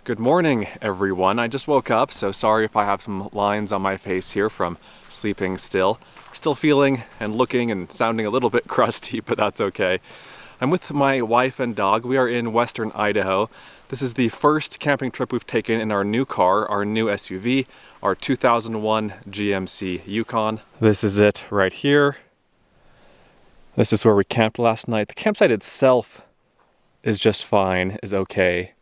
Good morning, everyone. I just woke up, so sorry if I have some lines on my face here from sleeping still. Still feeling and looking and sounding a little bit crusty, but that's okay. I'm with my wife and dog. We are in western Idaho. This is the first camping trip we've taken in our new car, our new SUV, our 2001 GMC Yukon. This is it right here. This is where we camped last night. The campsite itself is just fine, is okay.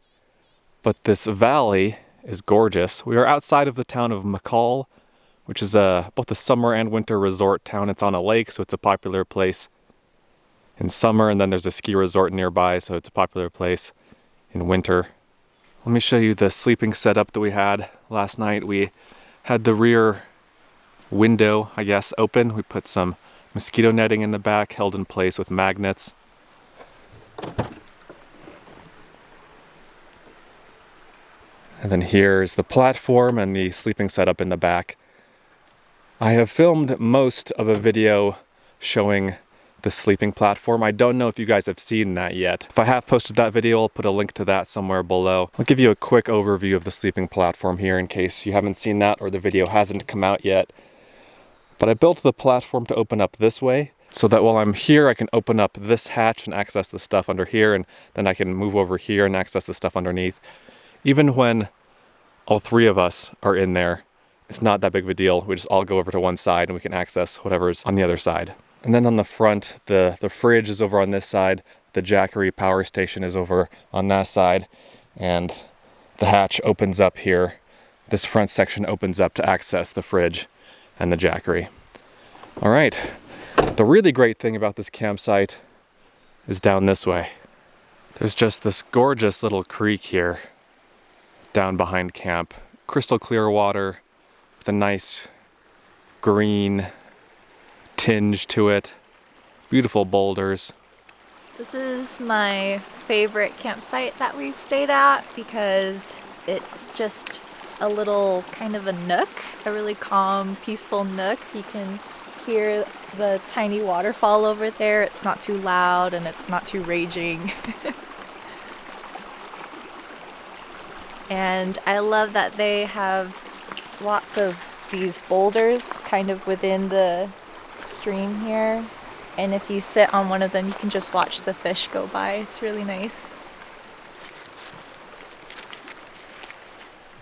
But this valley is gorgeous. We are outside of the town of McCall, which is both a summer and winter resort town. It's on a lake, so it's a popular place in summer, and then there's a ski resort nearby, so it's a popular place in winter. Let me show you the sleeping setup that we had last night. We had the rear window, I guess, open. We put some mosquito netting in the back, held in place with magnets. And then here's the platform and the sleeping setup in the back. I have filmed most of a video showing the sleeping platform. I don't know if you guys have seen that yet. If I have posted that video, I'll put a link to that somewhere below. I'll give you a quick overview of the sleeping platform here in case you haven't seen that or the video hasn't come out yet. But I built the platform to open up this way so that while I'm here, I can open up this hatch and access the stuff under here, and then I can move over here and access the stuff underneath. Even when all three of us are in there, it's not that big of a deal. We just all go over to one side and we can access whatever's on the other side. And then on the front, the fridge is over on this side, the Jackery power station is over on that side, and the hatch opens up here. This front section opens up to access the fridge and the Jackery. All right, the really great thing about this campsite is down this way. There's just this gorgeous little creek here down behind camp. Crystal clear water with a nice green tinge to it. Beautiful boulders. This is my favorite campsite that we've stayed at because it's just a little kind of a nook, a really calm, peaceful nook. You can hear the tiny waterfall over there. It's not too loud and it's not too raging. And I love that they have lots of these boulders kind of within the stream here. And if you sit on one of them, you can just watch the fish go by. It's really nice.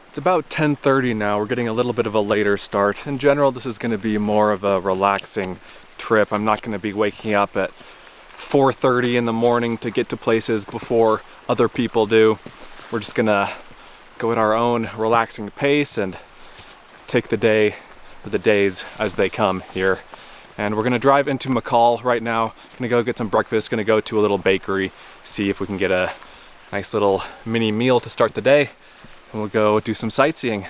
It's about 10:30 now. We're getting a little bit of a later start. In general, this is going to be more of a relaxing trip. I'm not going to be waking up at 4:30 in the morning to get to places before other people do. We're just going to go at our own relaxing pace and take the day or the days as they come here. And we're gonna drive into McCall right now. Gonna go get some breakfast, gonna go to a little bakery, see if we can get a nice little mini meal to start the day, and we'll go do some sightseeing.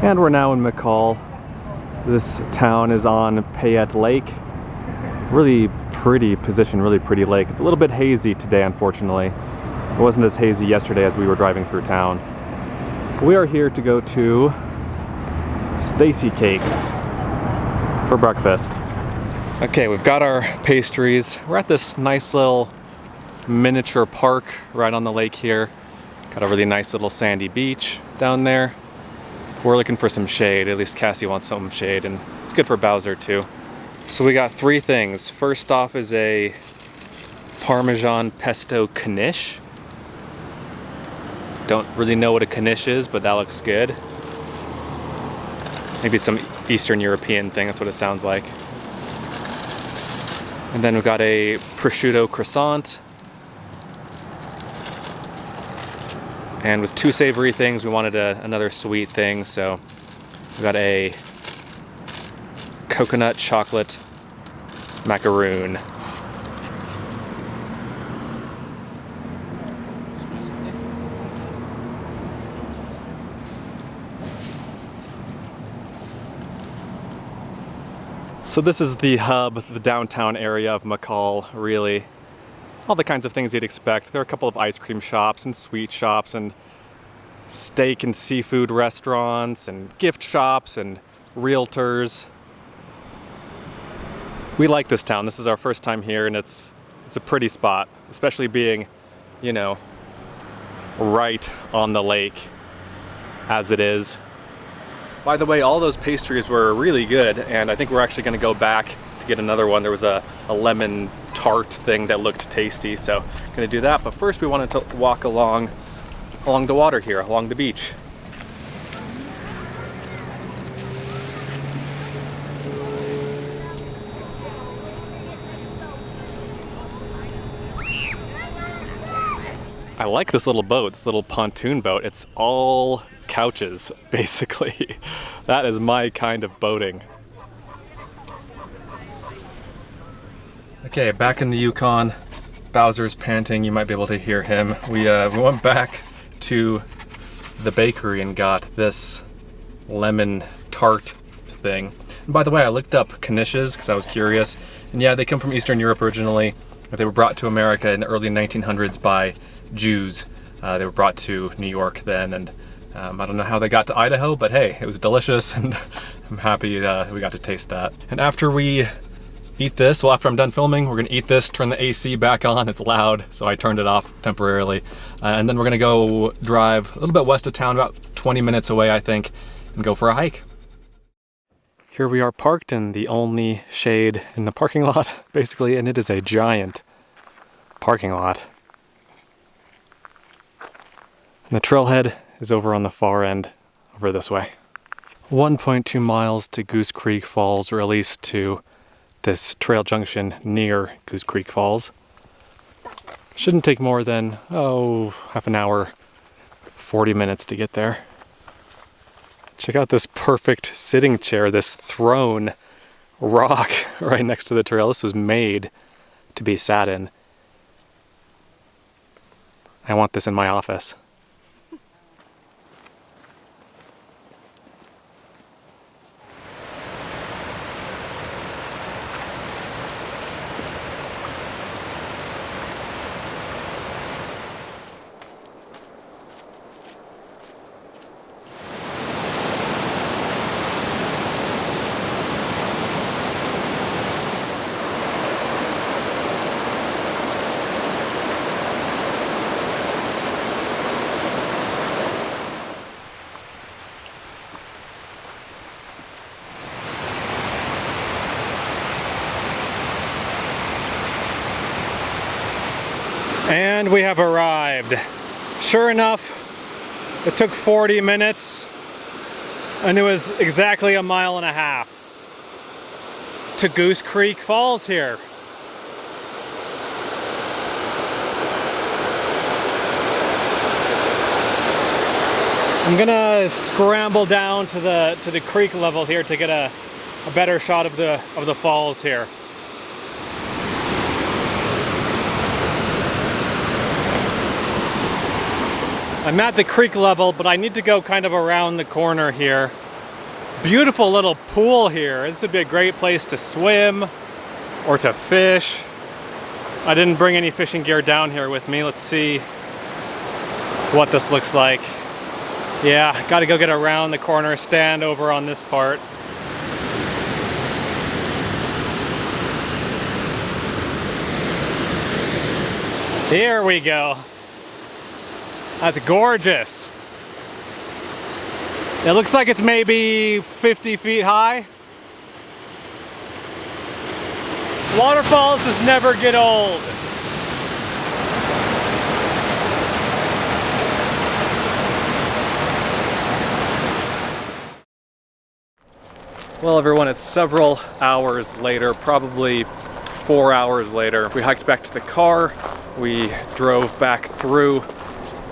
And we're now in McCall. This town is on Payette Lake. Really pretty position, really pretty lake. It's a little bit hazy today, unfortunately. It wasn't as hazy yesterday as we were driving through town. We are here to go to Stacy Cakes for breakfast. Okay, we've got our pastries. We're at this nice little miniature park right on the lake here. Got a really nice little sandy beach down there. We're looking for some shade, at least Cassie wants some shade, and it's good for Bowser too. So we got three things. First off is a Parmesan pesto knish. Don't really know what a knish is, but that looks good. Maybe it's some Eastern European thing, that's what it sounds like. And then we've got a prosciutto croissant. And with two savory things, we wanted another sweet thing, so we got a coconut chocolate macaroon. So this is the hub, the downtown area of McCall, really. All the kinds of things you'd expect. There are a couple of ice cream shops and sweet shops and steak and seafood restaurants and gift shops and realtors. We like this town. This is our first time here, and it's a pretty spot, especially being, you know, right on the lake as it is. By the way, all those pastries were really good, and I think we're actually going to go back to get another one. There was a lemon tart thing that looked tasty, so I'm going to do that. But first we wanted to walk along the water here, along the beach. I like this little boat, this little pontoon boat. It's all couches, basically. That is my kind of boating. Okay, back in the Yukon. Bowser's panting, you might be able to hear him. We went back to the bakery and got this lemon tart thing. And by the way, I looked up knishes because I was curious. And yeah, they come from Eastern Europe originally. They were brought to America in the early 1900s by Jews. They were brought to New York then, and I don't know how they got to Idaho, but hey, it was delicious, and I'm happy we got to taste that. And after we eat this, well, after I'm done filming, we're gonna eat this, turn the AC back on. It's loud, so I turned it off temporarily. And then we're gonna go drive a little bit west of town, about 20 minutes away, I think, and go for a hike. Here we are parked in the only shade in the parking lot, basically, and it is a giant parking lot. And the trailhead is over on the far end, over this way. 1.2 miles to Goose Creek Falls, or at least to this trail junction near Goose Creek Falls. Shouldn't take more than, half an hour, 40 minutes to get there. Check out this perfect sitting chair, this throne rock right next to the trail. This was made to be sat in. I want this in my office. And we have arrived. Sure enough, it took 40 minutes and it was exactly a mile and a half to Goose Creek Falls here. I'm gonna scramble down to the creek level here to get a better shot of the falls here. I'm at the creek level, but I need to go kind of around the corner here. Beautiful little pool here. This would be a great place to swim or to fish. I didn't bring any fishing gear down here with me. Let's see what this looks like. Yeah, gotta go get around the corner, stand over on this part. Here we go. That's gorgeous. It looks like it's maybe 50 feet high. Waterfalls just never get old. Well, everyone, it's several hours later, probably 4 hours later. We hiked back to the car. We drove back through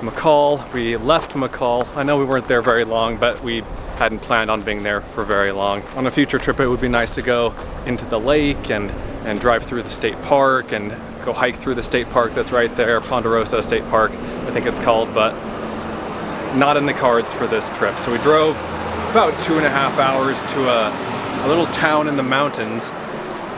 McCall. We left McCall. I know we weren't there very long, but we hadn't planned on being there for very long. On a future trip, it would be nice to go into the lake and and drive through the state park and go hike through the state park that's right there, Ponderosa State Park, I think it's called, but not in the cards for this trip. So we drove about 2.5 hours to a little town in the mountains.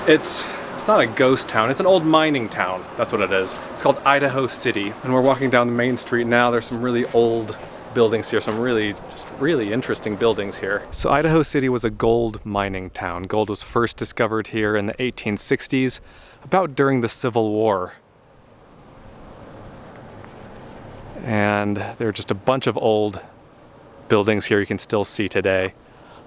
It's not a ghost town, it's an old mining town, that's what it is. It's called Idaho City, and we're walking down the main street now. There's some really old buildings here, some really interesting buildings here. So Idaho City was a gold mining town. Gold was first discovered here in the 1860s, about during the Civil War. And there are just a bunch of old buildings here you can still see today,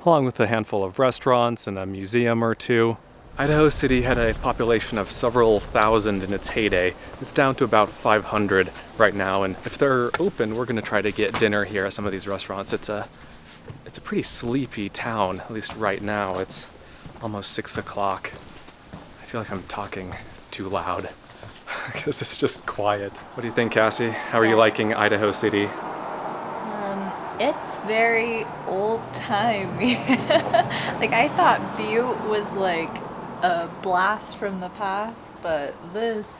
along with a handful of restaurants and a museum or two. Idaho City had a population of several thousand in its heyday. It's down to about 500 right now, and if they're open, we're going to try to get dinner here at some of these restaurants. It's a pretty sleepy town, at least right now. It's almost 6 o'clock. I feel like I'm talking too loud because it's just quiet. What do you think, Cassie? How are you liking Idaho City? It's very old-timey. Like, I thought Butte was like a blast from the past, but this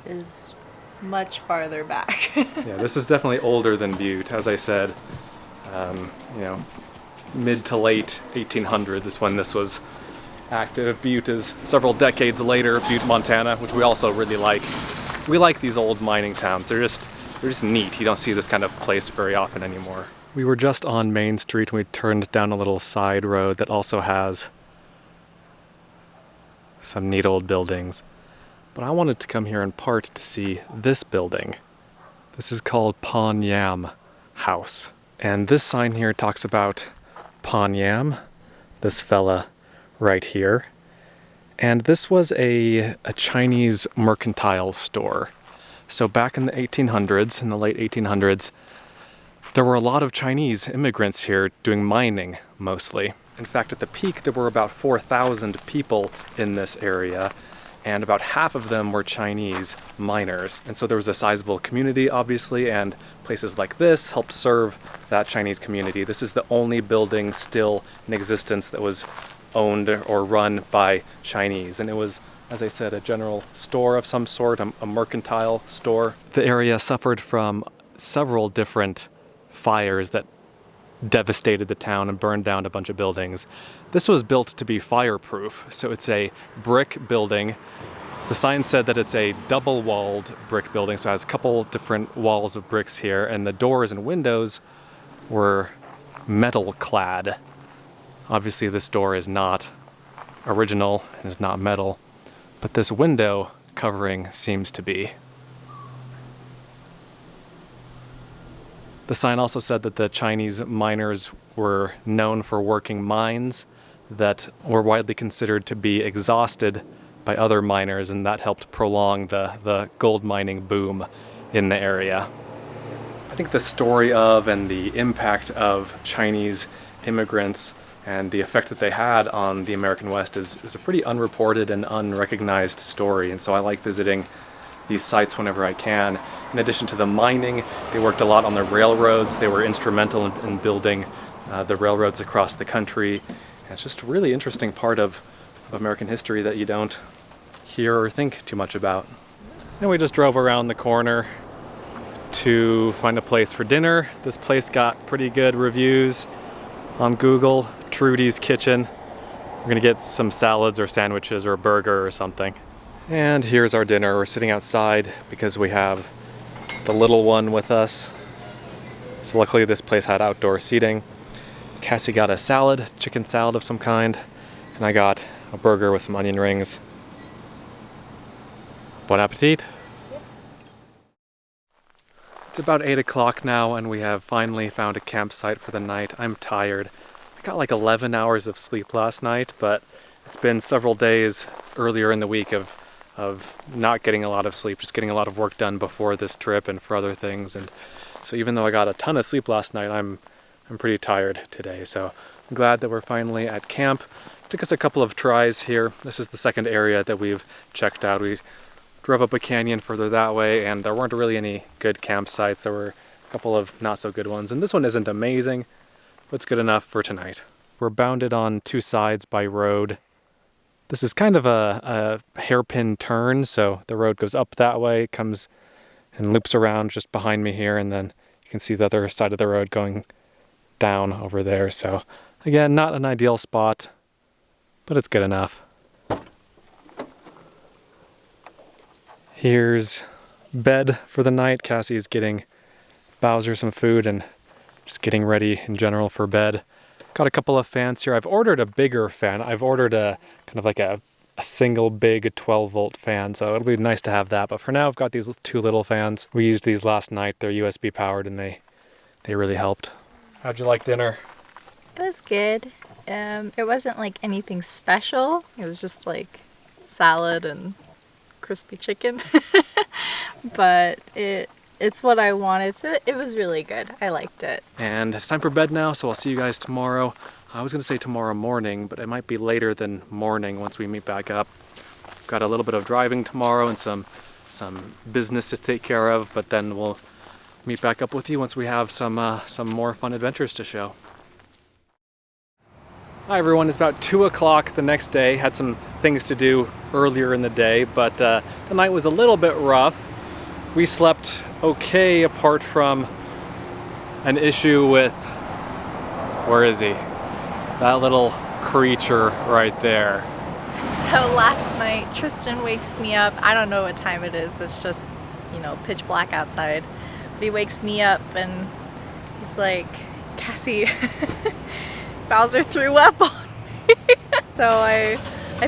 is much farther back. Yeah, this is definitely older than Butte. As I said, you know, mid to late 1800s is when this was active. Butte is several decades later, Butte, Montana, which we also really like. We like these old mining towns. They're just neat. You don't see this kind of place very often anymore. We were just on Main Street and we turned down a little side road that also has some neat old buildings. But I wanted to come here in part to see this building. This is called Pon Yam House. And this sign here talks about Pon Yam, this fella right here. And this was a Chinese mercantile store. So back in the 1800s, in the late 1800s, there were a lot of Chinese immigrants here doing mining mostly. In fact, at the peak, there were about 4,000 people in this area, and about half of them were Chinese miners. And so there was a sizable community, obviously, and places like this helped serve that Chinese community. This is the only building still in existence that was owned or run by Chinese. And it was, as I said, a general store of some sort, a mercantile store. The area suffered from several different fires that devastated the town and burned down a bunch of buildings. This was built to be fireproof, so it's a brick building. The sign said that it's a double-walled brick building, so it has a couple different walls of bricks here, and the doors and windows were metal-clad. Obviously, this door is not original and is not metal, but this window covering seems to be. The sign also said that the Chinese miners were known for working mines that were widely considered to be exhausted by other miners, and that helped prolong the gold mining boom in the area. I think the story of and the impact of Chinese immigrants and the effect that they had on the American West is a pretty unreported and unrecognized story, and so I like visiting these sites whenever I can. In addition to the mining, they worked a lot on the railroads. They were instrumental in building the railroads across the country. And it's just a really interesting part of American history that you don't hear or think too much about. And we just drove around the corner to find a place for dinner. This place got pretty good reviews on Google, Trudy's Kitchen. We're gonna get some salads or sandwiches or a burger or something. And here's our dinner. We're sitting outside because we have the little one with us. So luckily this place had outdoor seating. Cassie got a salad, chicken salad of some kind, and I got a burger with some onion rings. Bon appetit! It's about 8 o'clock now and we have finally found a campsite for the night. I'm tired. I got like 11 hours of sleep last night, but it's been several days earlier in the week of not getting a lot of sleep, just getting a lot of work done before this trip and for other things. And so even though I got a ton of sleep last night, I'm pretty tired today. So I'm glad that we're finally at camp. It took us a couple of tries here. This is the second area that we've checked out. We drove up a canyon further that way and there weren't really any good campsites. There were a couple of not so good ones. And this one isn't amazing, but it's good enough for tonight. We're bounded on two sides by road. This is kind of a hairpin turn, so the road goes up that way, comes and loops around just behind me here, and then you can see the other side of the road going down over there. So again, not an ideal spot, but it's good enough. Here's bed for the night. Cassie is getting Bowser some food and just getting ready in general for bed. Got a couple of fans here. I've ordered a bigger fan. I've ordered a kind of like a single big 12-volt fan, so it'll be nice to have that. But for now, I've got these two little fans. We used these last night. They're USB powered, and they really helped. How'd you like dinner? It was good. It wasn't like anything special. It was just like salad and crispy chicken. But it's what I wanted, so it was really good. I liked it. And it's time for bed now, so I'll see you guys tomorrow. I was gonna say tomorrow morning, but it might be later than morning once we meet back up. Got a little bit of driving tomorrow and some business to take care of, but then we'll meet back up with you once we have some more fun adventures to show. Hi everyone, it's about 2 o'clock the next day. Had some things to do earlier in the day, but the night was a little bit rough. We slept okay apart from an issue with, where is he? That little creature right there. So last night, Tristan wakes me up. I don't know what time it is. It's just, pitch black outside. But he wakes me up and he's like, Cassie, Bowser threw up on me. So I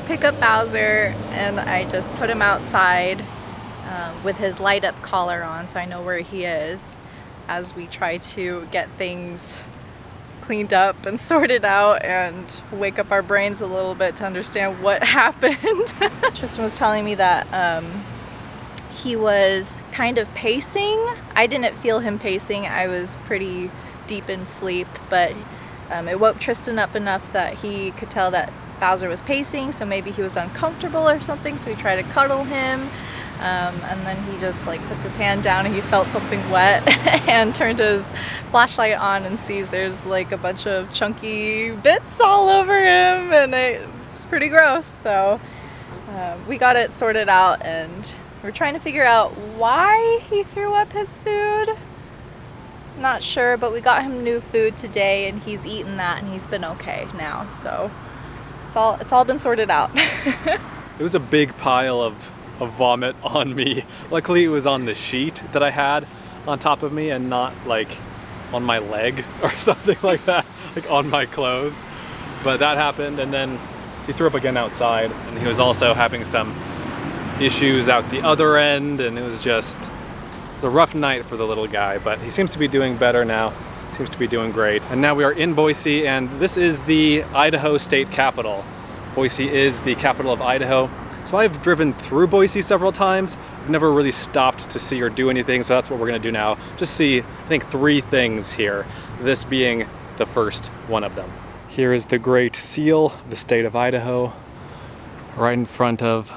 pick up Bowser and I just put him outside with his light up collar on, so I know where he is, as we try to get things cleaned up and sorted out and wake up our brains a little bit to understand what happened. Tristan was telling me that he was kind of pacing. I didn't feel him pacing. I was pretty deep in sleep, but it woke Tristan up enough that he could tell that Bowser was pacing, so maybe he was uncomfortable or something, so we tried to cuddle him. And then he just puts his hand down and he felt something wet and turned his flashlight on and sees there's a bunch of chunky bits all over him, and it's pretty gross. So we got it sorted out and we're trying to figure out why he threw up his food. Not sure, but we got him new food today and he's eaten that and he's been okay now. So it's all been sorted out. It was a big pile of vomit on me. Luckily it was on the sheet that I had on top of me and not on my leg or something like that, on my clothes. But that happened, and then he threw up again outside, and he was also having some issues out the other end, and it was a rough night for the little guy, but he seems to be doing better now. Seems to be doing great. And now we are in Boise, and this is the Idaho state capital. Boise is the capital of Idaho. So I've driven through Boise several times. I've never really stopped to see or do anything, so that's what we're gonna do now. Just see, I think, 3 things here, this being the first one of them. Here is the Great Seal of the state of Idaho, right in front of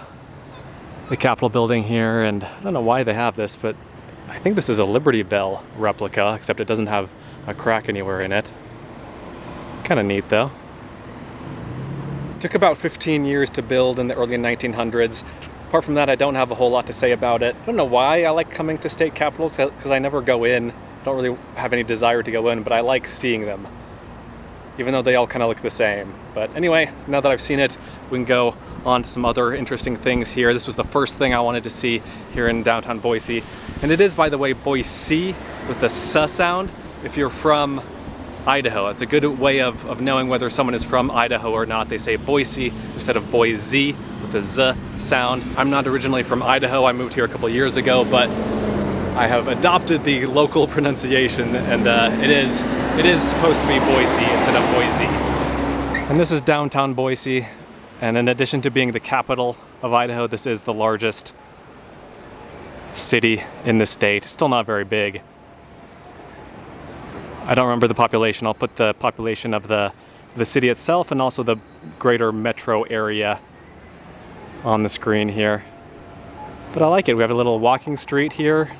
the Capitol building here, and I don't know why they have this, but I think this is a Liberty Bell replica, except it doesn't have a crack anywhere in it. Kind of neat though. Took about 15 years to build in the early 1900s. Apart from that, I don't have a whole lot to say about it. I don't know why I like coming to state capitals, because I never go in. Don't really have any desire to go in, but I like seeing them, even though they all kind of look the same. But anyway, now that I've seen it, we can go on to some other interesting things here. This was the first thing I wanted to see here in downtown Boise. And it is, by the way, Boise with the S sound. If you're from Idaho, it's a good way of knowing whether someone is from Idaho or not. They say Boise instead of Boise with the Z sound. I'm not originally from Idaho. I moved here a couple years ago, but I have adopted the local pronunciation, and it is supposed to be Boise instead of Boise. And this is downtown Boise, and in addition to being the capital of Idaho, this is the largest city in the state. Still not very big. I don't remember the population. I'll put the population of the city itself and also the greater metro area on the screen here. But I like it. We have a little walking street here,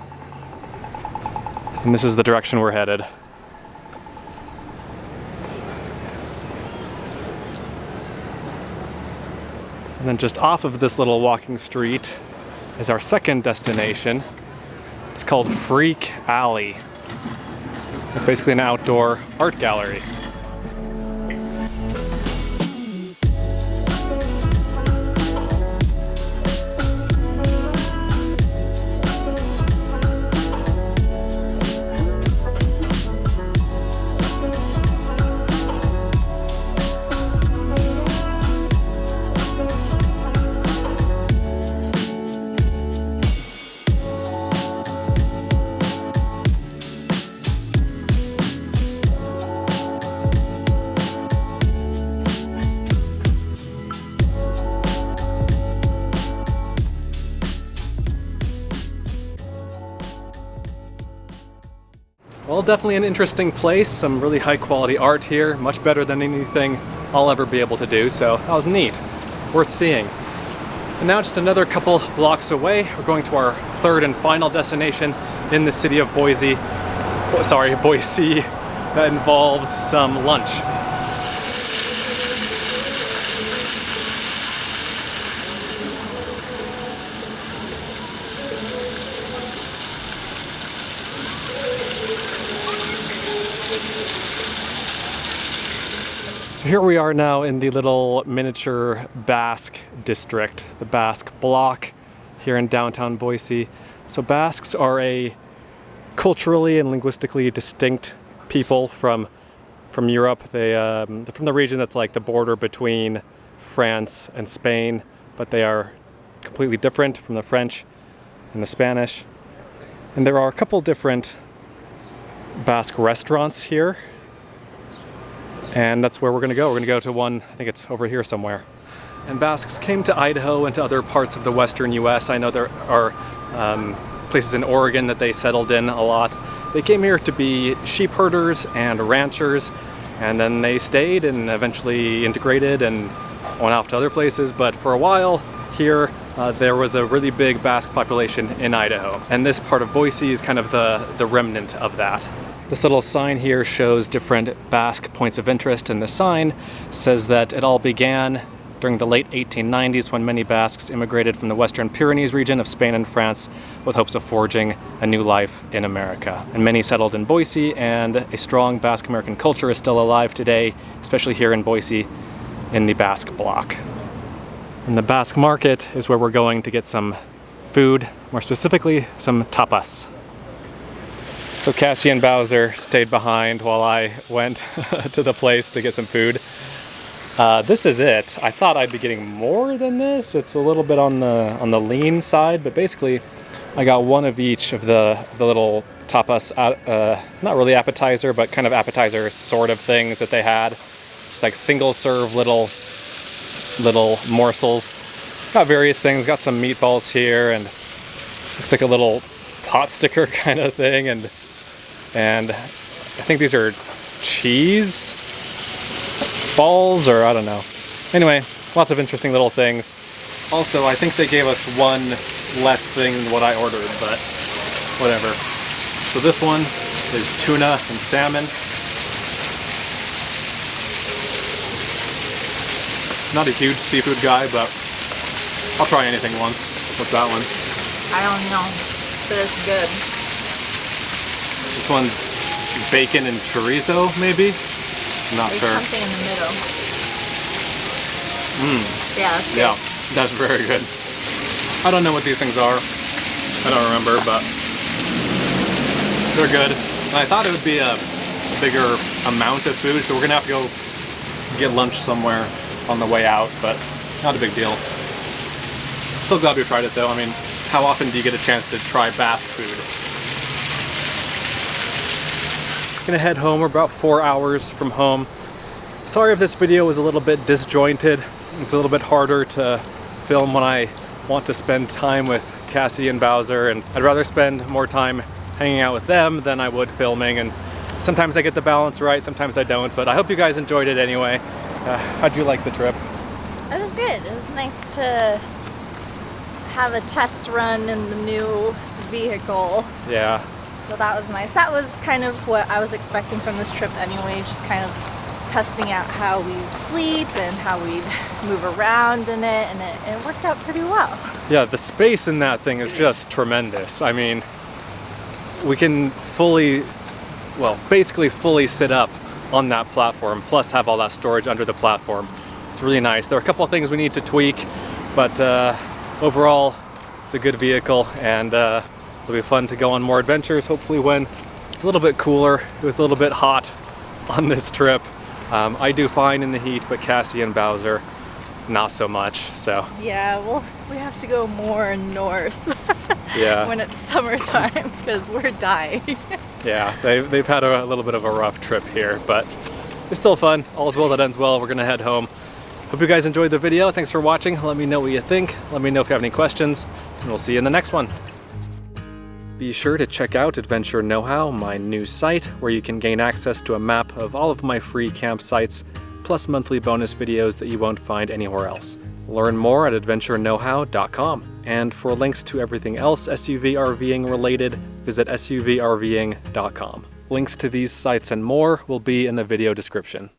and this is the direction we're headed. And then just off of this little walking street is our second destination. It's called Freak Alley. It's basically an outdoor art gallery. Well, definitely an interesting place, some really high quality art here, much better than anything I'll ever be able to do, so that was neat, worth seeing. And now just another couple blocks away, we're going to our third and final destination in the city of Boise, that involves some lunch. So here we are now in the little miniature Basque district, the Basque block here in downtown Boise. So Basques are a culturally and linguistically distinct people from Europe. They're from the region that's like the border between France and Spain, but they are completely different from the French and the Spanish. And there are a couple different Basque restaurants here. And that's where we're going to go. We're going to go to one, I think it's over here somewhere. And Basques came to Idaho and to other parts of the western US. I know there are places in Oregon that they settled in a lot. They came here to be sheep herders and ranchers, and then they stayed and eventually integrated and went off to other places. But for a while here, there was a really big Basque population in Idaho. And this part of Boise is kind of the remnant of that. This little sign here shows different Basque points of interest, and the sign says that it all began during the late 1890s when many Basques immigrated from the Western Pyrenees region of Spain and France with hopes of forging a new life in America. And many settled in Boise, and a strong Basque American culture is still alive today, especially here in Boise in the Basque block. And the Basque market is where we're going to get some food, more specifically some tapas. So Cassie and Bowser stayed behind while I went to the place to get some food. This is it. I thought I'd be getting more than this. It's a little bit on the lean side, but basically I got one of each of the little tapas, not really appetizer, but kind of appetizer sort of things that they had. Just like single serve little morsels. Got various things, got some meatballs here, and looks like a little pot sticker kind of thing, and I think these are cheese balls, or I don't know. Anyway, lots of interesting little things. Also, I think they gave us one less thing than what I ordered, but whatever. So this one is tuna and salmon. Not a huge seafood guy, but I'll try anything once. What's that one? I don't know, but it's good. This one's bacon and chorizo, maybe? I'm not There's sure. something in the middle. Yeah, that's good. Yeah, that's very good. I don't know what these things are. I don't remember, but they're good. And I thought it would be a bigger amount of food, so we're gonna have to go get lunch somewhere on the way out, but not a big deal. Still glad we tried it though. I mean, how often do you get a chance to try Basque food? Gonna head home. We're about 4 hours from home. Sorry if this video was a little bit disjointed. It's a little bit harder to film when I want to spend time with Cassie and Bowser, and I'd rather spend more time hanging out with them than I would filming, and sometimes I get the balance right, sometimes I don't, but I hope you guys enjoyed it anyway. How'd you like the trip? It was good. It was nice to have a test run in the new vehicle. Yeah. So that was nice. That was kind of what I was expecting from this trip anyway, just kind of testing out how we'd sleep and how we'd move around in it, and it worked out pretty well. Yeah, the space in that thing is just tremendous. I mean, we can basically fully sit up on that platform, plus have all that storage under the platform. It's really nice. There are a couple of things we need to tweak, but overall, it's a good vehicle, and it'll be fun to go on more adventures, hopefully when it's a little bit cooler. It was a little bit hot on this trip. I do fine in the heat, but Cassie and Bowser, not so much, so. Yeah, well, we have to go more north Yeah. when it's summertime, because we're dying. Yeah, they've had a little bit of a rough trip here, but it's still fun. All's well that ends well. We're gonna head home. Hope you guys enjoyed the video. Thanks for watching. Let me know what you think. Let me know if you have any questions, and we'll see you in the next one. Be sure to check out Adventure Know-How, my new site, where you can gain access to a map of all of my free campsites, plus monthly bonus videos that you won't find anywhere else. Learn more at adventuremobile.com. And for links to everything else SUV RVing related, visit suvrving.com. Links to these sites and more will be in the video description.